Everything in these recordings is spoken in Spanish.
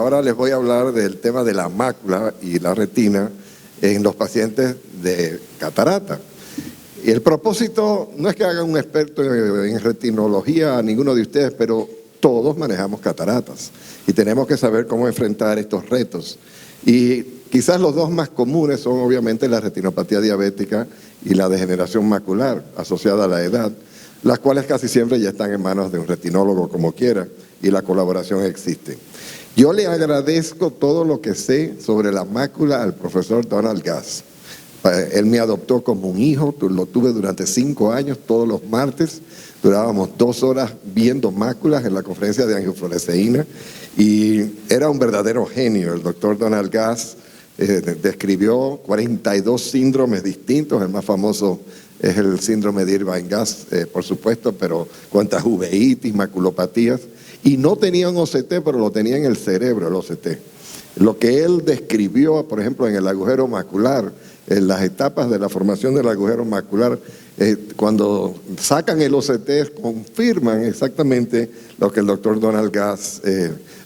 ahora les voy a hablar del tema de la mácula y la retina en los pacientes de catarata. Y el propósito no es que haga un experto en retinología a ninguno de ustedes, pero todos manejamos cataratas y tenemos que saber cómo enfrentar estos retos. Y quizás los dos más comunes son obviamente la retinopatía diabética y la degeneración macular asociada a la edad, las cuales casi siempre ya están en manos de un retinólogo como quiera y la colaboración existe. Yo le agradezco todo lo que sé sobre la mácula al profesor Donald Gass. Él me adoptó como un hijo, lo tuve durante 5 años, todos los martes, durábamos 2 horas viendo máculas en la conferencia de angiofluoresceína y era un verdadero genio. El doctor Donald Gass describió 42 síndromes distintos, el más famoso es el síndrome de Irvine-Gass, por supuesto, pero cuantas uveitis, maculopatías, y no tenía un OCT, pero lo tenía en el cerebro, el OCT. Lo que él describió, por ejemplo, en el agujero macular, en las etapas de la formación del agujero macular, cuando sacan el OCT, confirman exactamente lo que el doctor Donald Gass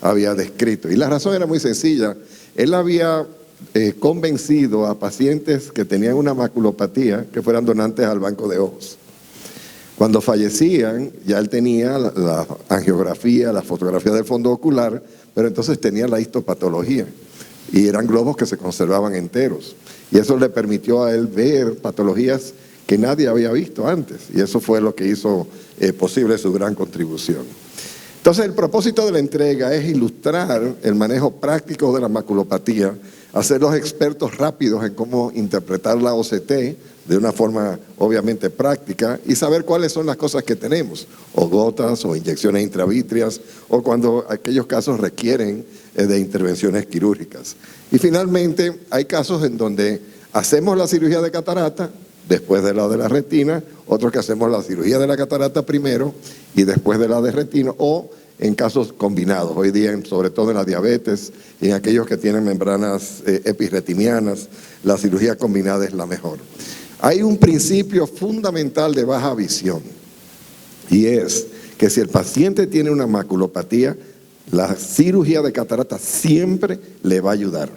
había descrito. Y la razón era muy sencilla. Él había convencido a pacientes que tenían una maculopatía que fueran donantes al banco de ojos. Cuando fallecían, ya él tenía la angiografía, la fotografía del fondo ocular, pero entonces tenía la histopatología y eran globos que se conservaban enteros. Y eso le permitió a él ver patologías que nadie había visto antes. Y eso fue lo que hizo posible su gran contribución. Entonces, el propósito de la entrega es ilustrar el manejo práctico de la maculopatía, hacerlos expertos rápidos en cómo interpretar la OCT de una forma obviamente práctica y saber cuáles son las cosas que tenemos, o gotas, o inyecciones intravítreas, o cuando aquellos casos requieren de intervenciones quirúrgicas. Y finalmente, hay casos en donde hacemos la cirugía de catarata, después de la retina, otros que hacemos la cirugía de la catarata primero y después de la de retina, o en casos combinados. Hoy día, sobre todo en la diabetes y en aquellos que tienen membranas epirretinianas, la cirugía combinada es la mejor. Hay un principio fundamental de baja visión y es que si el paciente tiene una maculopatía, la cirugía de catarata siempre le va a ayudar.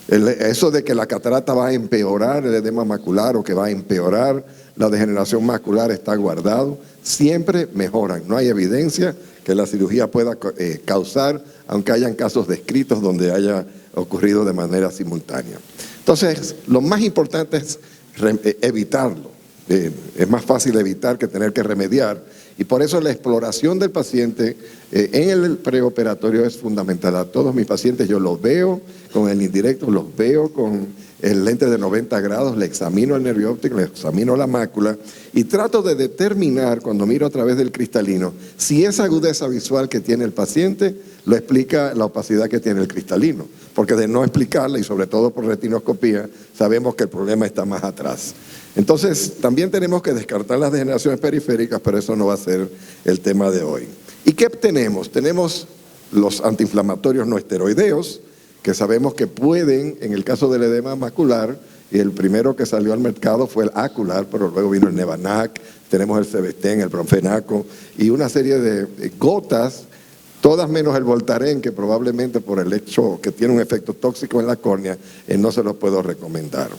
Eso de que la catarata va a empeorar el edema macular o que va a empeorar la degeneración macular está guardado, siempre mejoran. No hay evidencia que la cirugía pueda causar, aunque hayan casos descritos donde haya ocurrido de manera simultánea. Entonces, lo más importante es evitarlo. Es más fácil evitar que tener que remediar. Y por eso la exploración del paciente en el preoperatorio es fundamental. A todos mis pacientes yo los veo con el indirecto, los veo con el lente de 90 grados, le examino el nervio óptico, le examino la mácula y trato de determinar, cuando miro a través del cristalino, si esa agudeza visual que tiene el paciente lo explica la opacidad que tiene el cristalino. Porque de no explicarla, y sobre todo por retinoscopía, sabemos que el problema está más atrás. Entonces, también tenemos que descartar las degeneraciones periféricas, pero eso no va a ser el tema de hoy. ¿Y qué tenemos? Tenemos los antiinflamatorios no esteroideos, que sabemos que pueden, en el caso del edema macular, y el primero que salió al mercado fue el Acular, pero luego vino el Nevanac, tenemos el Cebestén, el Bromfenaco, y una serie de gotas, todas menos el Voltaren, que probablemente por el hecho que tiene un efecto tóxico en la córnea, no se los puedo recomendar.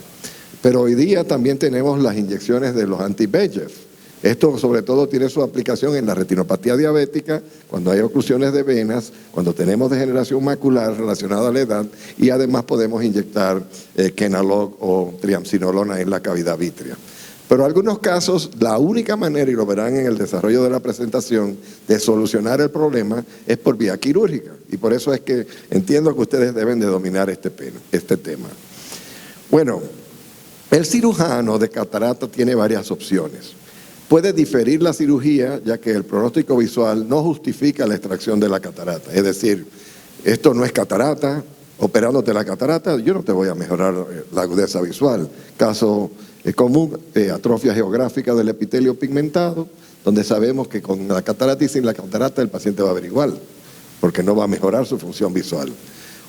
Pero hoy día también tenemos las inyecciones de los anti-VEGF. Esto sobre todo tiene su aplicación en la retinopatía diabética, cuando hay oclusiones de venas, cuando tenemos degeneración macular relacionada a la edad, y además podemos inyectar Kenalog o triamcinolona en la cavidad vítrea. Pero en algunos casos, la única manera, y lo verán en el desarrollo de la presentación, de solucionar el problema es por vía quirúrgica. Y por eso es que entiendo que ustedes deben de dominar este tema. Bueno, el cirujano de catarata tiene varias opciones. Puede diferir la cirugía, ya que el pronóstico visual no justifica la extracción de la catarata. Es decir, esto no es catarata, operándote la catarata, yo no te voy a mejorar la agudeza visual. Caso común, atrofia geográfica del epitelio pigmentado, donde sabemos que con la catarata y sin la catarata el paciente va a ver igual, porque no va a mejorar su función visual.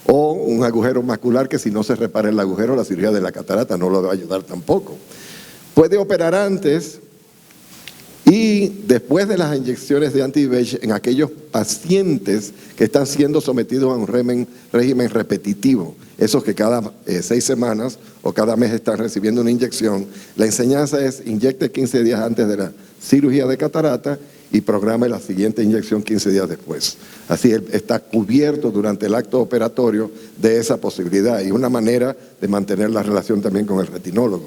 O un agujero macular que si no se repara el agujero, la cirugía de la catarata no lo va a ayudar tampoco. Puede operar antes Y después de las inyecciones de anti-VEGF en aquellos pacientes que están siendo sometidos a un régimen repetitivo, esos que cada 6 semanas o cada mes están recibiendo una inyección, la enseñanza es inyecte 15 días antes de la cirugía de catarata y programe la siguiente inyección 15 días después. Así él está cubierto durante el acto operatorio de esa posibilidad y una manera de mantener la relación también con el retinólogo.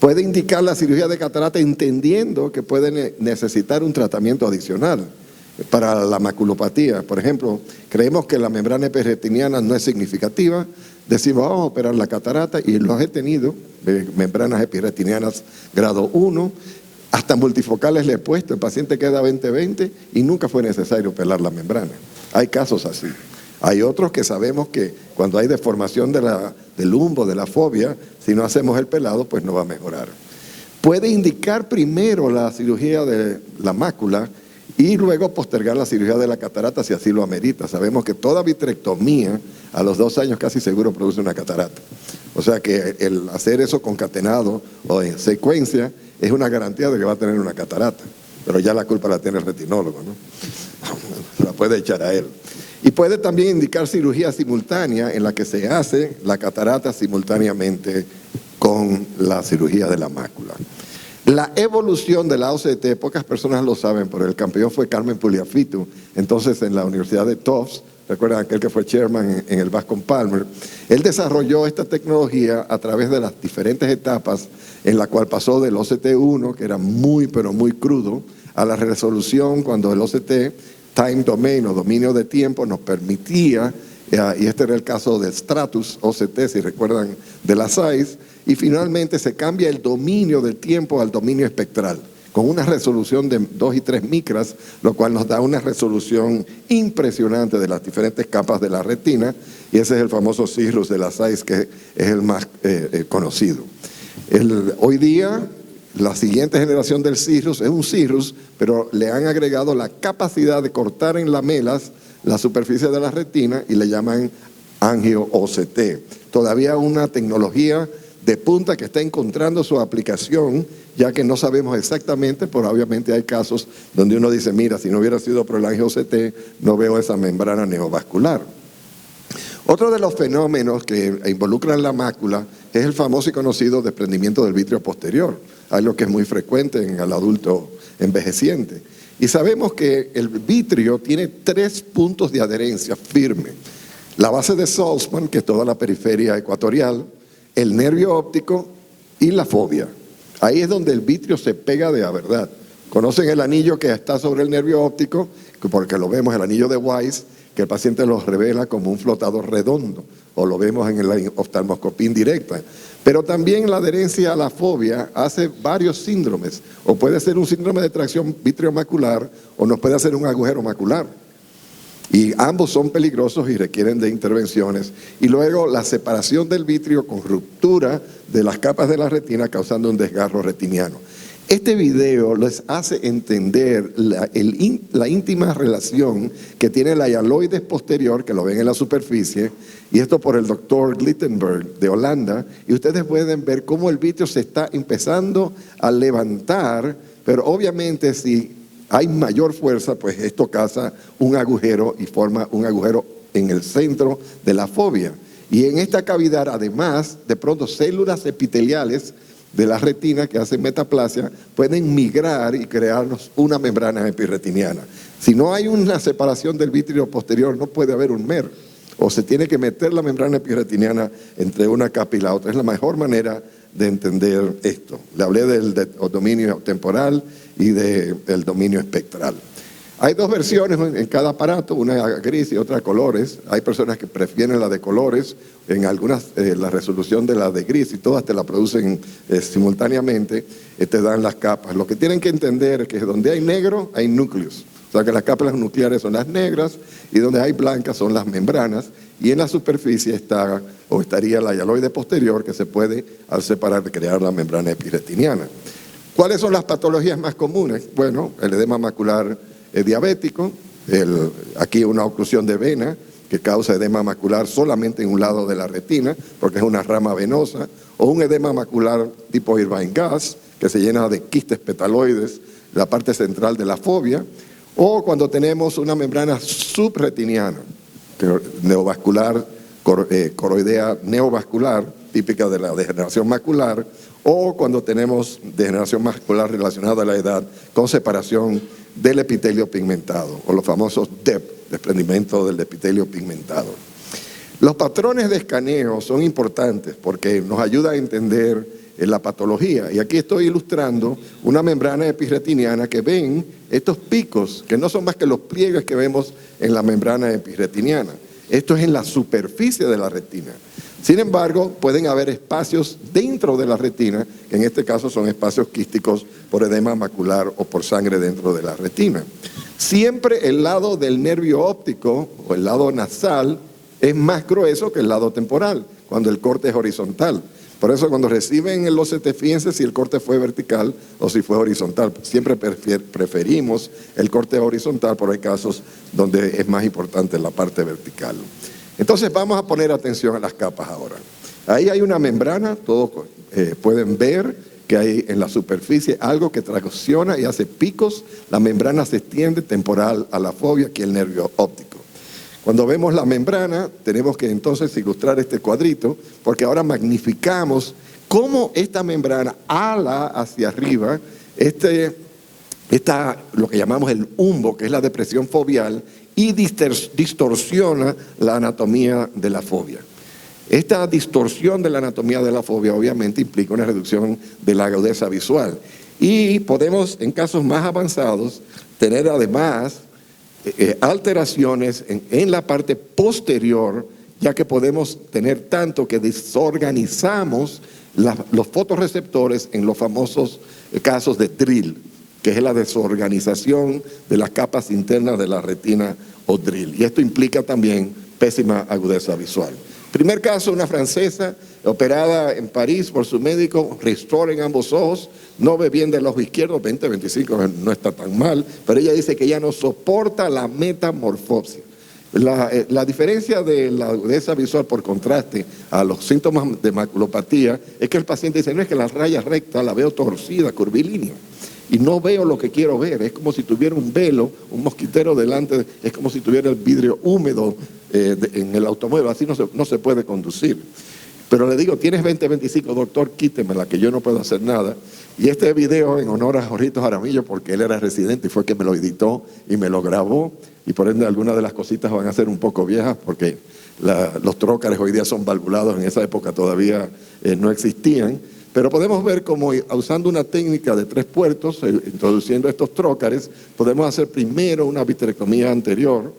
Puede indicar la cirugía de catarata entendiendo que puede necesitar un tratamiento adicional para la maculopatía. Por ejemplo, creemos que la membrana epirretiniana no es significativa, decimos vamos a operar la catarata y los he tenido, membranas epirretinianas grado 1, hasta multifocales le he puesto, el paciente queda 20-20 y nunca fue necesario pelar la membrana. Hay casos así. Hay otros que sabemos que cuando hay deformación del lumbo, de la fobia, si no hacemos el pelado, pues no va a mejorar. Puede indicar primero la cirugía de la mácula y luego postergar la cirugía de la catarata si así lo amerita. Sabemos que toda vitrectomía a los 2 años casi seguro produce una catarata. O sea que el hacer eso concatenado o en secuencia es una garantía de que va a tener una catarata. Pero ya la culpa la tiene el retinólogo, ¿no? La puede echar a él. Y puede también indicar cirugía simultánea en la que se hace la catarata simultáneamente con la cirugía de la mácula. La evolución de la OCT, pocas personas lo saben, pero el campeón fue Carmen Pugliafito, entonces en la Universidad de Tufts, recuerdan aquel que fue chairman en el Bascom Palmer, él desarrolló esta tecnología a través de las diferentes etapas en la cual pasó del OCT1, que era muy pero muy crudo, a la resolución cuando el OCT time domain o dominio de tiempo nos permitía, y este era el caso del Stratus OCT, si recuerdan, de la SAIS, y finalmente se cambia el dominio del tiempo al dominio espectral, con una resolución de 2 y 3 micras, lo cual nos da una resolución impresionante de las diferentes capas de la retina, y ese es el famoso CIRRUS de la SAIS, que es el más conocido. Hoy día, la siguiente generación del CIRRUS es un CIRRUS, pero le han agregado la capacidad de cortar en lamelas la superficie de la retina y le llaman angio-OCT. Todavía una tecnología de punta que está encontrando su aplicación, ya que no sabemos exactamente, pero obviamente hay casos donde uno dice, mira, si no hubiera sido por el angio-OCT, no veo esa membrana neovascular. Otro de los fenómenos que involucran la mácula es el famoso y conocido desprendimiento del vitrio posterior, algo que es muy frecuente en el adulto envejeciente. Y sabemos que el vitrio tiene 3 puntos de adherencia firme. La base de Salzmann, que es toda la periferia ecuatorial, el nervio óptico y la fobia. Ahí es donde el vitrio se pega de a verdad. ¿Conocen el anillo que está sobre el nervio óptico? Porque lo vemos, el anillo de Weiss, que el paciente lo revela como un flotador redondo, o lo vemos en la oftalmoscopía indirecta. Pero también la adherencia a la fobia hace varios síndromes, o puede ser un síndrome de tracción vitriomacular, o nos puede hacer un agujero macular. Y ambos son peligrosos y requieren de intervenciones. Y luego la separación del vitrio con ruptura de las capas de la retina causando un desgarro retiniano. Este video les hace entender la íntima relación que tiene la hialoides posterior, que lo ven en la superficie, y esto por el doctor Glittenberg de Holanda, y ustedes pueden ver cómo el vitrio se está empezando a levantar, pero obviamente si hay mayor fuerza, pues esto causa un agujero y forma un agujero en el centro de la fobia. Y en esta cavidad, además, de pronto células epiteliales de la retina que hacen metaplasia pueden migrar y crearnos una membrana epirretiniana. Si no hay una separación del vitrio posterior, no puede haber un MER, o se tiene que meter la membrana epirretiniana entre una capa y la otra. Es la mejor manera de entender esto. Le hablé del dominio temporal y del dominio espectral. Hay 2 versiones en cada aparato, una gris y otra colores. Hay personas que prefieren la de colores, en algunas la resolución de la de gris y todas te la producen simultáneamente, te dan las capas. Lo que tienen que entender es que donde hay negro hay núcleos, o sea que las capas nucleares son las negras y donde hay blancas son las membranas, y en la superficie está o estaría la hialoide posterior que se puede al separar crear la membrana epirretiniana. ¿Cuáles son las patologías más comunes? Bueno, el edema macular diabético, aquí una oclusión de vena que causa edema macular solamente en un lado de la retina, porque es una rama venosa, o un edema macular tipo Irvine Gas, que se llena de quistes petaloides, la parte central de la fobia, o cuando tenemos una membrana subretiniana, neovascular, coroidea neovascular, típica de la degeneración macular, o cuando tenemos degeneración macular relacionada a la edad con separación del epitelio pigmentado, o los famosos DEP, desprendimiento del epitelio pigmentado. Los patrones de escaneo son importantes porque nos ayudan a entender la patología. Y aquí estoy ilustrando una membrana epirretiniana que ven estos picos, que no son más que los pliegues que vemos en la membrana epirretiniana. Esto es en la superficie de la retina. Sin embargo, pueden haber espacios dentro de la retina, que en este caso son espacios quísticos por edema macular o por sangre dentro de la retina. Siempre el lado del nervio óptico o el lado nasal es más grueso que el lado temporal, cuando el corte es horizontal. Por eso cuando reciben el OCT, fíjense si el corte fue vertical o si fue horizontal. Siempre preferimos el corte horizontal, pero hay casos donde es más importante la parte vertical. Entonces vamos a poner atención a las capas ahora. Ahí hay una membrana, todos pueden ver que hay en la superficie algo que tracciona y hace picos. La membrana se extiende temporal a la fobia, aquí el nervio óptico. Cuando vemos la membrana, tenemos que entonces ilustrar este cuadrito, porque ahora magnificamos cómo esta membrana ala hacia arriba, lo que llamamos el humbo, que es la depresión foveal, y distorsiona la anatomía de la fobia. Esta distorsión de la anatomía de la fobia obviamente implica una reducción de la agudeza visual. Y podemos, en casos más avanzados, tener además alteraciones en la parte posterior, ya que podemos tener tanto que desorganizamos los fotorreceptores en los famosos casos de DRIL, que es la desorganización de las capas internas de la retina o DRIL. Y esto implica también pésima agudeza visual. Primer caso, una francesa operada en París por su médico, restore en ambos ojos, no ve bien del ojo izquierdo, 20-25 no está tan mal, pero ella dice que ya no soporta la metamorfosis. La diferencia de la agudeza visual por contraste a los síntomas de maculopatía es que el paciente dice, no es que la raya recta la veo torcida, curvilínea, y no veo lo que quiero ver, es como si tuviera un velo, un mosquitero delante, es como si tuviera el vidrio húmedo en el automóvil, así no se puede conducir. Pero le digo, tienes 20-25, doctor, quítemela, que yo no puedo hacer nada. Y este video en honor a Jorrito Jaramillo, porque él era residente y fue que me lo editó y me lo grabó, y por ende algunas de las cositas van a ser un poco viejas, porque los trócares hoy día son valvulados, en esa época todavía no existían. Pero podemos ver cómo usando una técnica de 3 puertos, introduciendo estos trócares, podemos hacer primero una vitrectomía anterior.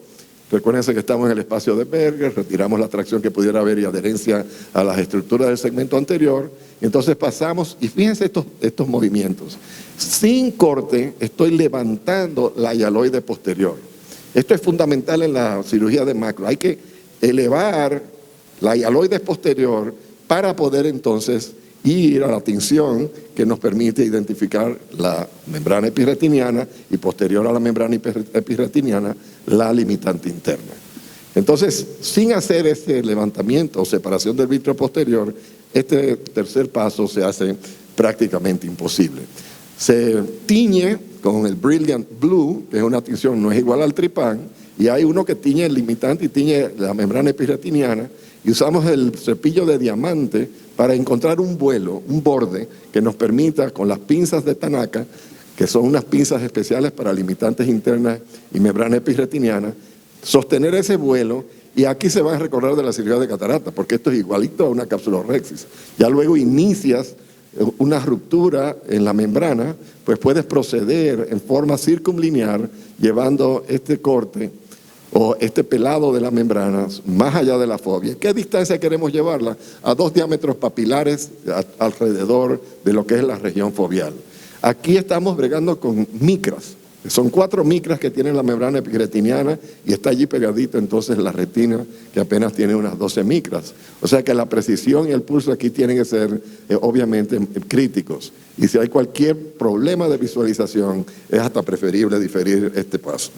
Recuérdense que estamos en el espacio de Berger, retiramos la tracción que pudiera haber y adherencia a las estructuras del segmento anterior. Entonces pasamos, y fíjense estos movimientos. Sin corte, estoy levantando la hialoide posterior. Esto es fundamental en la cirugía de macro. Hay que elevar la hialoide posterior para poder entonces ir a la tinción que nos permite identificar la membrana epirretiniana y posterior a la membrana epirretiniana la limitante interna. Entonces, sin hacer este levantamiento o separación del vítreo posterior, este tercer paso se hace prácticamente imposible. Se tiñe con el Brilliant Blue, que es una tinción, no es igual al tripán, y hay uno que tiñe el limitante y tiñe la membrana epirretiniana, y usamos el cepillo de diamante para encontrar un vuelo, un borde que nos permita con las pinzas de Tanaka, que son unas pinzas especiales para limitantes internas y membrana epirretiniana, sostener ese vuelo, y aquí se van a recordar de la cirugía de catarata, porque esto es igualito a una capsulorhexis. Ya luego inicias una ruptura en la membrana, pues puedes proceder en forma circunlinear llevando este corte o este pelado de las membranas más allá de la fobia. ¿Qué distancia queremos llevarla? A 2 diámetros papilares alrededor de lo que es la región foveal. Aquí estamos bregando con micras. Son 4 micras que tiene la membrana epirretiniana y está allí pegadito entonces la retina, que apenas tiene unas 12 micras. O sea que la precisión y el pulso aquí tienen que ser obviamente críticos. Y si hay cualquier problema de visualización, es hasta preferible diferir este paso.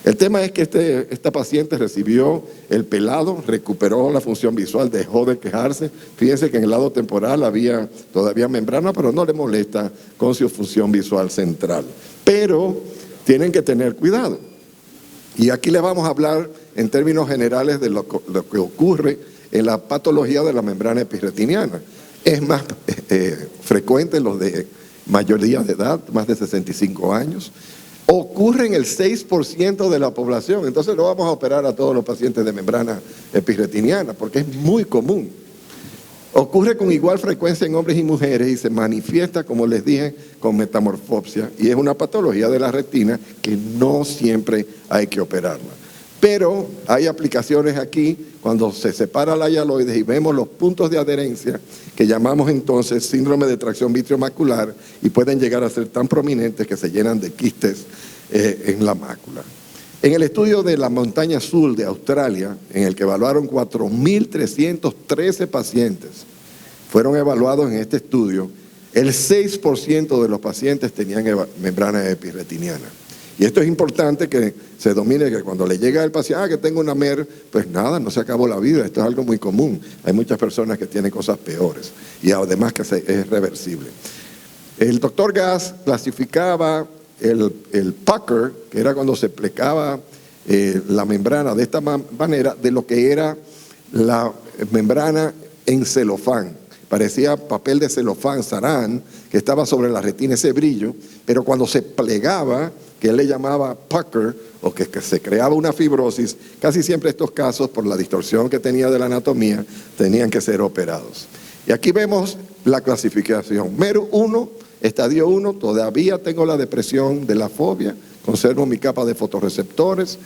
El tema es que esta paciente recibió el pelado, recuperó la función visual, dejó de quejarse. Fíjense que en el lado temporal había todavía membrana, pero no le molesta con su función visual central. Pero tienen que tener cuidado. Y aquí les vamos a hablar en términos generales de lo que ocurre en la patología de la membrana epirretiniana. Es más frecuente en los de mayoría de edad, más de 65 años. Ocurre en el 6% de la población. Entonces no vamos a operar a todos los pacientes de membrana epirretiniana porque es muy común. Ocurre con igual frecuencia en hombres y mujeres y se manifiesta, como les dije, con metamorfopsia. Y es una patología de la retina que no siempre hay que operarla. Pero hay aplicaciones aquí cuando se separa la hialoides y vemos los puntos de adherencia que llamamos entonces síndrome de tracción vitriomacular y pueden llegar a ser tan prominentes que se llenan de quistes en la mácula. En el estudio de la Montaña Azul de Australia, en el que evaluaron 4.313 pacientes, fueron evaluados en este estudio, el 6% de los pacientes tenían membrana epirretiniana. Y esto es importante que se domine, que cuando le llega al paciente, que tengo una MER, pues nada, no se acabó la vida, esto es algo muy común. Hay muchas personas que tienen cosas peores y además que es reversible. El doctor Gass clasificaba el pucker, que era cuando se plegaba la membrana de esta manera, de lo que era la membrana en celofán. Parecía papel de celofán, sarán, que estaba sobre la retina, ese brillo, pero cuando se plegaba, que él le llamaba pucker, o que se creaba una fibrosis, casi siempre estos casos, por la distorsión que tenía de la anatomía, tenían que ser operados. Y aquí vemos la clasificación. MER 1, estadio 1, todavía tengo la depresión de la fobia, conservo mi capa de fotorreceptores,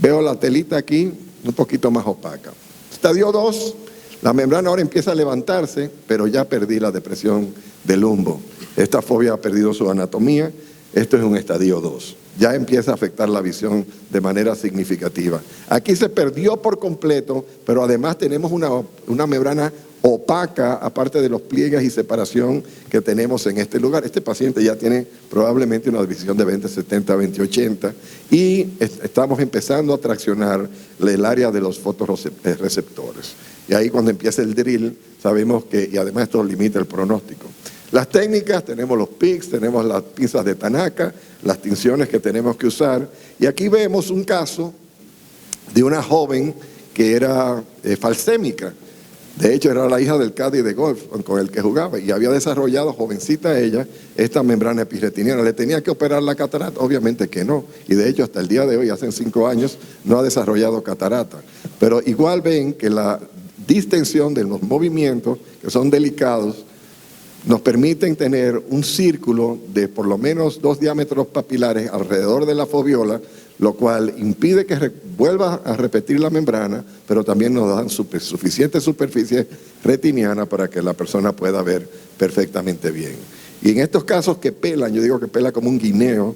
veo la telita aquí un poquito más opaca. Estadio 2, la membrana ahora empieza a levantarse, pero ya perdí la depresión del lumbo. Esta fobia ha perdido su anatomía. Esto es un estadio 2. Ya empieza a afectar la visión de manera significativa. Aquí se perdió por completo, pero además tenemos una membrana opaca, aparte de los pliegues y separación que tenemos en este lugar. Este paciente ya tiene probablemente una visión de 20/70, 20/80 y estamos empezando a traccionar el área de los fotorreceptores. Y ahí cuando empieza el drill, sabemos que, y además esto limita el pronóstico. Las técnicas, tenemos los PICS, tenemos las pinzas de Tanaka, las tinciones que tenemos que usar. Y aquí vemos un caso de una joven que era falsémica. De hecho, era la hija del caddy de golf con el que jugaba y había desarrollado, jovencita ella, esta membrana epirretiniana. ¿Le tenía que operar la catarata? Obviamente que no. Y de hecho, hasta el día de hoy, hace 5 años, no ha desarrollado catarata. Pero igual ven que la distensión de los movimientos, que son delicados, nos permiten tener un círculo de por lo menos 2 diámetros papilares alrededor de la foviola, lo cual impide que vuelva a repetir la membrana, pero también nos dan suficiente superficie retiniana para que la persona pueda ver perfectamente bien. Y en estos casos que pelan, yo digo que pela como un guineo,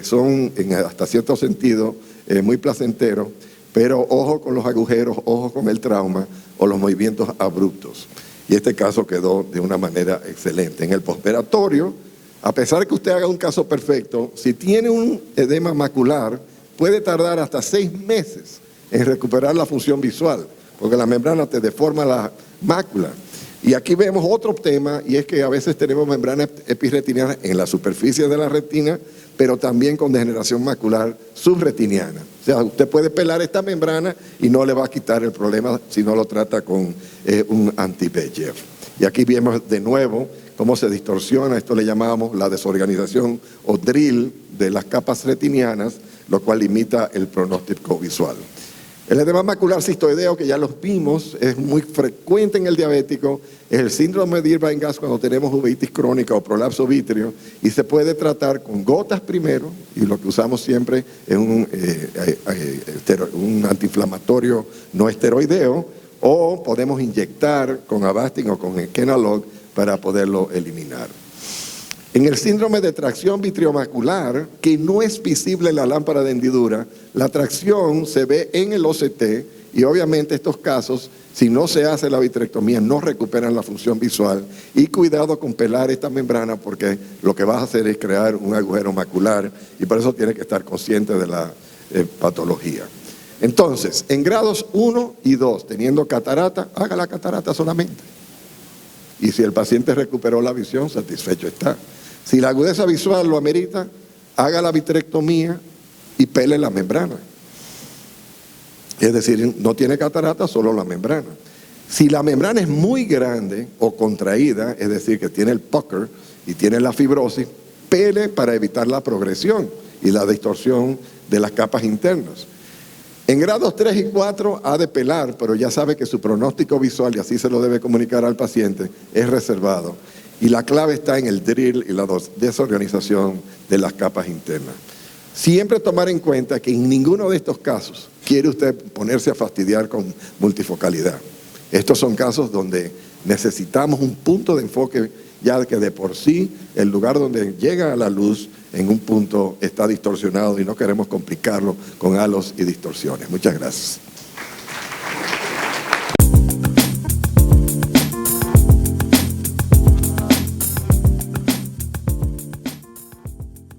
son hasta cierto sentido muy placenteros, pero ojo con los agujeros, ojo con el trauma o los movimientos abruptos. Y este caso quedó de una manera excelente. En el postoperatorio, a pesar que usted haga un caso perfecto, si tiene un edema macular, puede tardar hasta 6 meses en recuperar la función visual, porque la membrana te deforma la mácula. Y aquí vemos otro tema, y es que a veces tenemos membrana epirretiniana en la superficie de la retina, pero también con degeneración macular subretiniana. O sea, usted puede pelar esta membrana y no le va a quitar el problema si no lo trata con un anti-VEGF. Y aquí vemos de nuevo cómo se distorsiona, esto le llamamos la desorganización o drill de las capas retinianas, lo cual limita el pronóstico visual. El edema macular cistoideo, que ya los vimos, es muy frecuente en el diabético, es el síndrome de Irvine-Gass cuando tenemos uveitis crónica o prolapso vítreo, y se puede tratar con gotas primero, y lo que usamos siempre es un antiinflamatorio no esteroideo, o podemos inyectar con Avastin o con Kenalog para poderlo eliminar. En el síndrome de tracción vitriomacular, que no es visible en la lámpara de hendidura, la tracción se ve en el OCT y obviamente estos casos, si no se hace la vitrectomía, no recuperan la función visual. Y cuidado con pelar esta membrana porque lo que vas a hacer es crear un agujero macular y por eso tiene que estar consciente de la patología. Entonces, en grados 1 y 2, teniendo catarata, haga la catarata solamente. Y si el paciente recuperó la visión, satisfecho está. Si la agudeza visual lo amerita, haga la vitrectomía y pele la membrana. Es decir, no tiene catarata, solo la membrana. Si la membrana es muy grande o contraída, es decir, que tiene el pucker y tiene la fibrosis, pele para evitar la progresión y la distorsión de las capas internas. En grados 3 y 4 ha de pelar, pero ya sabe que su pronóstico visual, y así se lo debe comunicar al paciente, es reservado. Y la clave está en el drill y la desorganización de las capas internas. Siempre tomar en cuenta que en ninguno de estos casos quiere usted ponerse a fastidiar con multifocalidad. Estos son casos donde necesitamos un punto de enfoque, ya que de por sí el lugar donde llega a la luz en un punto está distorsionado y no queremos complicarlo con halos y distorsiones. Muchas gracias.